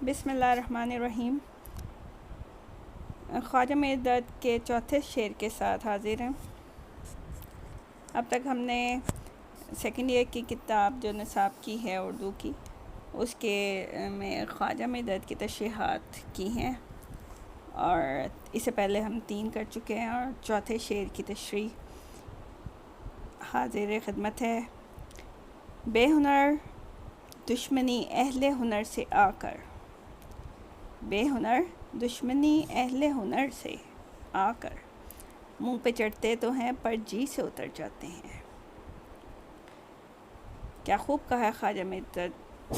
بسم اللہ الرحمن الرحیم۔ خواجہ میرے درد کے چوتھے شعر کے ساتھ حاضر ہیں۔ اب تک ہم نے سیکنڈ ایئر کی کتاب جو نصاب کی ہے اردو کی، اس کے میں خواجہ میرے درد کی تشریحات کی ہیں، اور اس سے پہلے ہم 3 کر چکے ہیں، اور چوتھے شعر کی تشریح حاضر خدمت ہے۔ بے ہنر دشمنی اہل ہنر سے آ کر، بے ہنر دشمنی اہل ہنر سے آ کر، منہ پہ چڑھتے تو ہیں پر جی سے اتر جاتے ہیں۔ کیا خوب کہا ہے خواجہ میرے درد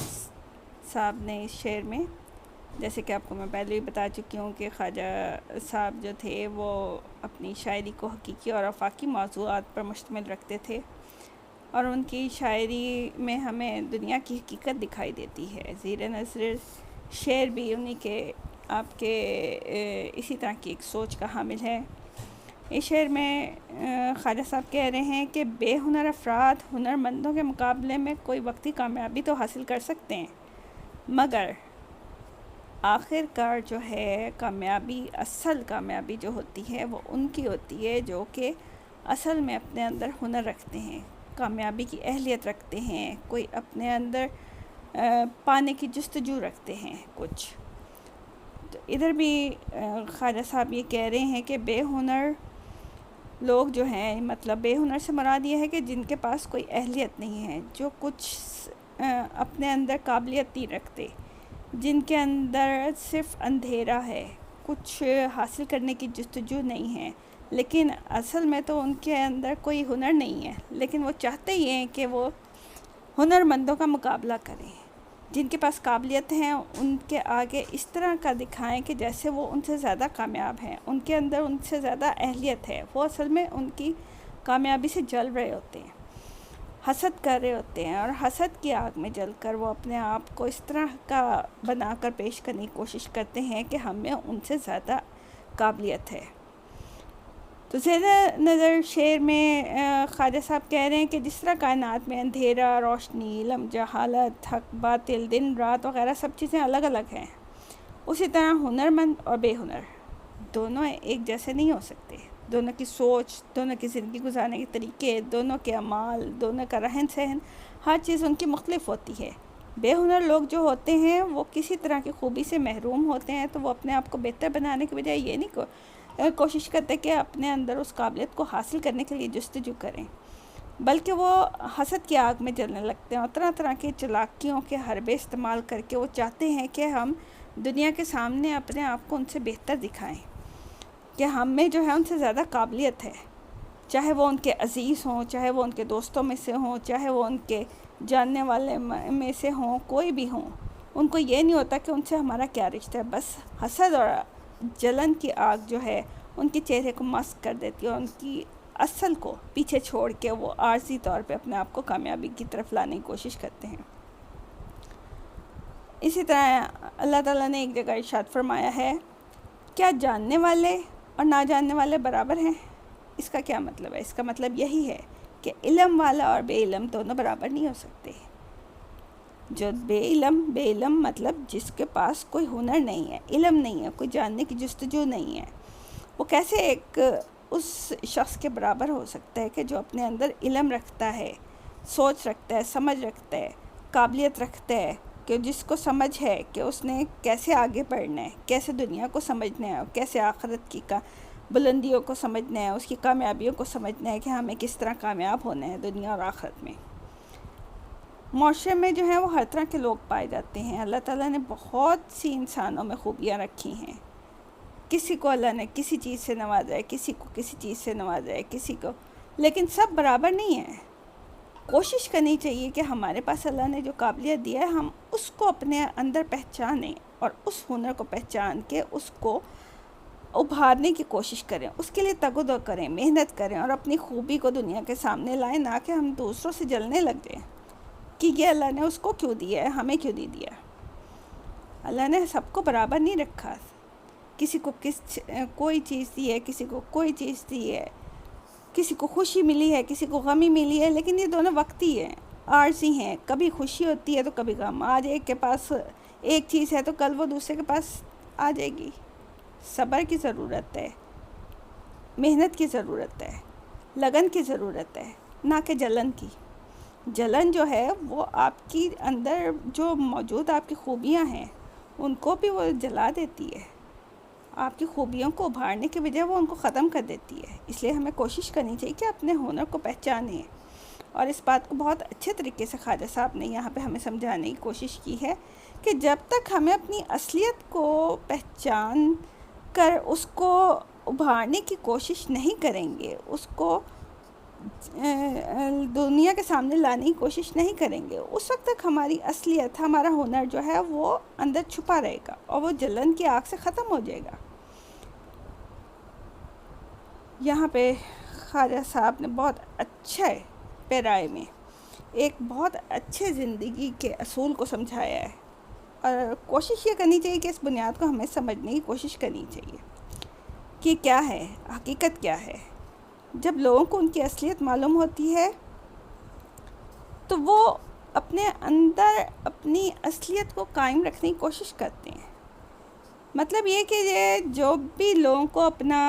صاحب نے اس شعر میں۔ جیسے کہ آپ کو میں پہلے بھی بتا چکی ہوں کہ خواجہ صاحب جو تھے وہ اپنی شاعری کو حقیقی اور آفاقی موضوعات پر مشتمل رکھتے تھے، اور ان کی شاعری میں ہمیں دنیا کی حقیقت دکھائی دیتی ہے۔ زیر نظر شعر بھی انہی کے آپ کے اسی طرح کی ایک سوچ کا حامل ہے۔ اس شعر میں خواجہ صاحب کہہ رہے ہیں کہ بے ہنر افراد ہنر مندوں کے مقابلے میں کوئی وقتی کامیابی تو حاصل کر سکتے ہیں، مگر آخر کار جو ہے کامیابی، اصل کامیابی جو ہوتی ہے وہ ان کی ہوتی ہے جو کہ اصل میں اپنے اندر ہنر رکھتے ہیں، کامیابی کی اہلیت رکھتے ہیں، کوئی اپنے اندر پانے کی جستجو رکھتے ہیں کچھ۔ تو ادھر بھی خواجہ صاحب یہ کہہ رہے ہیں کہ بے ہنر لوگ جو ہیں، مطلب بے ہنر سے مراد یہ ہے کہ جن کے پاس کوئی اہلیت نہیں ہے، جو کچھ اپنے اندر قابلیت نہیں رکھتے، جن کے اندر صرف اندھیرا ہے، کچھ حاصل کرنے کی جستجو نہیں ہے، لیکن اصل میں تو ان کے اندر کوئی ہنر نہیں ہے، لیکن وہ چاہتے ہی ہیں کہ وہ ہنر مندوں کا مقابلہ کریں، جن کے پاس قابلیت ہیں ان کے آگے اس طرح کا دکھائیں کہ جیسے وہ ان سے زیادہ کامیاب ہیں، ان کے اندر ان سے زیادہ اہلیت ہے، وہ اصل میں ان کی کامیابی سے جل رہے ہوتے ہیں، حسد کر رہے ہوتے ہیں، اور حسد کی آگ میں جل کر وہ اپنے آپ کو اس طرح کا بنا کر پیش کرنے کی کوشش کرتے ہیں کہ ہمیں ان سے زیادہ قابلیت ہے۔ تو زیر نظر شعر میں خواجہ صاحب کہہ رہے ہیں کہ جس طرح کائنات میں اندھیرا، روشنی، علم، جہالت، حق، باطل، دن، رات وغیرہ سب چیزیں الگ الگ ہیں، اسی طرح ہنر مند اور بے ہنر دونوں ایک جیسے نہیں ہو سکتے۔ دونوں کی سوچ، دونوں کی زندگی گزارنے کے طریقے، دونوں کے اعمال، دونوں کا رہن سہن، ہر چیز ان کی مختلف ہوتی ہے۔ بے ہنر لوگ جو ہوتے ہیں وہ کسی طرح کی خوبی سے محروم ہوتے ہیں، تو وہ اپنے آپ کو بہتر بنانے کے بجائے یہ نہیں کوشش کرتے کہ اپنے اندر اس قابلیت کو حاصل کرنے کے لیے جستجو کریں، بلکہ وہ حسد کی آگ میں جلنے لگتے ہیں، اور طرح طرح کی چالاکیوں کے حربے استعمال کر کے وہ چاہتے ہیں کہ ہم دنیا کے سامنے اپنے آپ کو ان سے بہتر دکھائیں، کہ ہم میں جو ہے ان سے زیادہ قابلیت ہے، چاہے وہ ان کے عزیز ہوں، چاہے وہ ان کے دوستوں میں سے ہوں، چاہے وہ ان کے جاننے والے میں سے ہوں، کوئی بھی ہوں، ان کو یہ نہیں ہوتا کہ ان سے ہمارا کیا رشتہ ہے، بس حسد اور جلن کی آگ جو ہے ان کے چہرے کو مسک کر دیتی ہے، اور ان کی اصل کو پیچھے چھوڑ کے وہ عارضی طور پہ اپنے آپ کو کامیابی کی طرف لانے کی کوشش کرتے ہیں۔ اسی طرح اللہ تعالیٰ نے ایک جگہ ارشاد فرمایا ہے، کیا جاننے والے اور نہ جاننے والے برابر ہیں؟ اس کا کیا مطلب ہے؟ اس کا مطلب یہی ہے کہ علم والا اور بے علم دونوں برابر نہیں ہو سکتے۔ جو بے علم مطلب جس کے پاس کوئی ہنر نہیں ہے، علم نہیں ہے، کوئی جاننے کی جستجو نہیں ہے، وہ کیسے ایک اس شخص کے برابر ہو سکتا ہے کہ جو اپنے اندر علم رکھتا ہے، سوچ رکھتا ہے، سمجھ رکھتا ہے، قابلیت رکھتا ہے، کہ جس کو سمجھ ہے کہ اس نے کیسے آگے بڑھنا ہے، کیسے دنیا کو سمجھنا ہے، اور کیسے آخرت کی بلندیوں کو سمجھنا ہے، اس کی کامیابیوں کو سمجھنا ہے کہ ہمیں کس طرح کامیاب ہونا ہے دنیا اور آخرت میں۔ معاشرے میں جو ہے وہ ہر طرح کے لوگ پائے جاتے ہیں۔ اللہ تعالیٰ نے بہت سی انسانوں میں خوبیاں رکھی ہیں، کسی کو اللہ نے کسی چیز سے نوازا ہے، کسی کو کسی چیز سے نوازا ہے، کسی کو، لیکن سب برابر نہیں ہیں۔ کوشش کرنی چاہیے کہ ہمارے پاس اللہ نے جو قابلیت دیا ہے ہم اس کو اپنے اندر پہچانیں، اور اس ہنر کو پہچان کے اس کو ابھارنے کی کوشش کریں، اس کے لیے تگ و دو کریں، محنت کریں، اور اپنی خوبی کو دنیا کے سامنے لائیں، نہ کہ ہم دوسروں سے جلنے لگ جائیں کہ یہ اللہ نے اس کو کیوں دیا ہے، ہمیں کیوں نہیں دیا۔ اللہ نے سب کو برابر نہیں رکھا، کسی کو کوئی چیز دی ہے، کسی کو کوئی چیز دی ہے، کسی کو خوشی ملی ہے، کسی کو غمی ملی ہے، لیکن یہ دونوں وقتی ہیں، عارضی ہیں، کبھی خوشی ہوتی ہے تو کبھی غم۔ آج ایک کے پاس ایک چیز ہے تو کل وہ دوسرے کے پاس آ جائے گی. صبر کی ضرورت ہے، محنت کی ضرورت ہے، لگن کی ضرورت ہے، نہ کہ جلن کی. جلن جو ہے وہ آپ کی اندر جو موجود آپ کی خوبیاں ہیں ان کو بھی وہ جلا دیتی ہے. آپ کی خوبیوں کو ابھارنے کے بجائے وہ ان کو ختم کر دیتی ہے. اس لیے ہمیں کوشش کرنی چاہیے کہ اپنے ہنر کو پہچانیں. اور اس بات کو بہت اچھے طریقے سے خواجہ صاحب نے یہاں پہ ہمیں سمجھانے کی کوشش کی ہے کہ جب تک ہمیں اپنی اصلیت کو پہچان کر اس کو ابھارنے کی کوشش نہیں کریں گے، اس کو دنیا کے سامنے لانے کی کوشش نہیں کریں گے، اس وقت تک ہماری اصلیت، ہمارا ہنر جو ہے وہ اندر چھپا رہے گا اور وہ جلن کی آگ سے ختم ہو جائے گا. یہاں پہ خواجہ صاحب نے بہت اچھے پیرائے میں ایک بہت اچھے زندگی کے اصول کو سمجھایا ہے، اور کوشش یہ کرنی چاہیے کہ اس بنیاد کو ہمیں سمجھنے کی کوشش کرنی چاہیے کہ کیا ہے، حقیقت کیا ہے. جب لوگوں کو ان کی اصلیت معلوم ہوتی ہے تو وہ اپنے اندر اپنی اصلیت کو قائم رکھنے کی کوشش کرتے ہیں. مطلب یہ کہ جو بھی لوگوں کو اپنا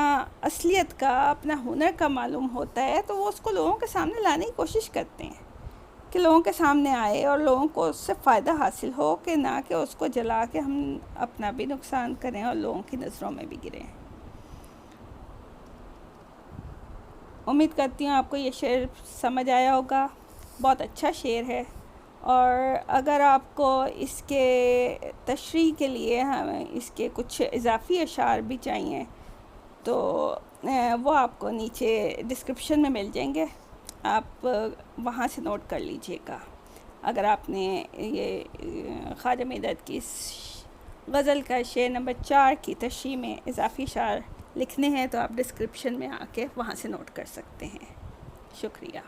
اصلیت کا، اپنا ہنر کا معلوم ہوتا ہے تو وہ اس کو لوگوں کے سامنے لانے کی کوشش کرتے ہیں کہ لوگوں کے سامنے آئے اور لوگوں کو اس سے فائدہ حاصل ہو، کہ نہ کہ اس کو جلا کے ہم اپنا بھی نقصان کریں اور لوگوں کی نظروں میں بھی گریں. امید کرتی ہوں آپ کو یہ شعر سمجھ آیا ہوگا. بہت اچھا شعر ہے، اور اگر آپ کو اس کے تشریح کے لیے ہمیں اس کے کچھ اضافی اشعار بھی چاہیے تو وہ آپ کو نیچے ڈسکرپشن میں مل جائیں گے، آپ وہاں سے نوٹ کر لیجئے گا. اگر آپ نے یہ خواجہ مدحت کی غزل کا شعر نمبر 4 کی تشریح میں اضافی اشعار لکھنے ہیں تو آپ ڈسکرپشن میں آ کے وہاں سے نوٹ کر سکتے ہیں. شکریہ.